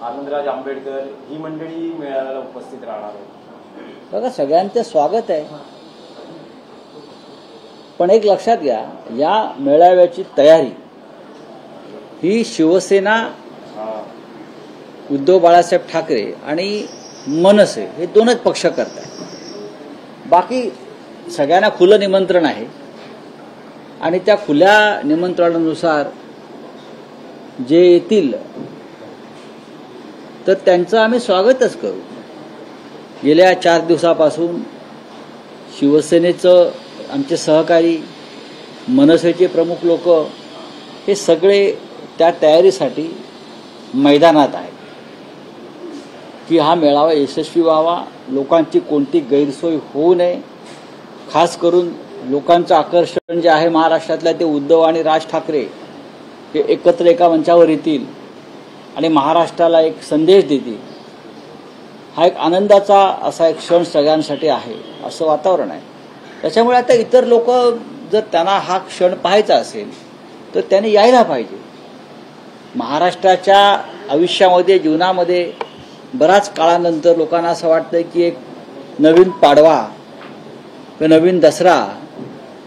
आनंदराज आंबेडकर ही मंडळी मेळाव्याला उपस्थित राहणार आहे। बघा, सगळ्यांचं स्वागत आहे, पण एक लक्षात घ्या, या मेळाव्याची तयारी ही शिवसेना, उद्धव बाळासाहेब ठाकरे आणि मनसे हे दोनच पक्ष करत आहेत। बाकी सगळ्यांना खुलं निमंत्रण आहे आणि त्या खुल्या निमंत्रणानुसार जे येतील तर त्यांचं आम्ही स्वागतच करू। गेल्या 4 दिवसापासून शिवसेनेचं आमचे सहकारी, मनसेचे प्रमुख लोक हे सगळे त्या तयारीसाठी मैदानात आहेत की हा मेळावा यशस्वी व्हावा, लोकांची कोणती गैरसोय होऊ नये। खास करून लोकांचं आकर्षण जे आहे महाराष्ट्रातल्या, ते उद्धव आणि राज ठाकरे हे एकत्र एका मंचावर येतील आणि महाराष्ट्राला एक संदेश देतील। हा एक आनंदाचा असा एक क्षण सगळ्यांसाठी आहे, असं वातावरण आहे। त्याच्यामुळे आता इतर लोक जर त्यांना हा क्षण पाहायचा असेल तर त्यांनी यायला पाहिजे। महाराष्ट्राच्या आयुष्यामध्ये, जीवनामध्ये बराच काळानंतर लोकांना असं वाटतं की एक नवीन पाडवा किंवा नवीन दसरा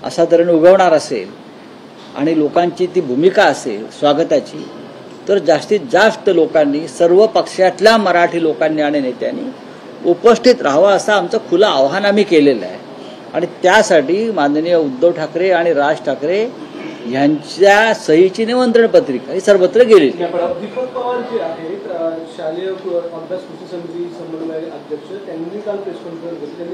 असा तऱ्हेने उगवणार असेल आणि लोकांची ती भूमिका असेल स्वागताची, तर जास्तीत जास्त लोकांनी, सर्व पक्षातल्या मराठी लोकांनी आणि नेत्यांनी उपस्थित राहावं असं आमचं खुलं आव्हान आम्ही केलेलं आहे। आणि त्यासाठी माननीय उद्धव ठाकरे आणि राज ठाकरे यांच्या सहीची निमंत्रण पत्रिका ही सर्वत्र गेली। दीपक पवार जे आहेत, शालेय अभ्यास कृषी समिती समन्वय अध्यक्ष, त्यांनी काल प्रेस कॉन्फरन्स घेतली।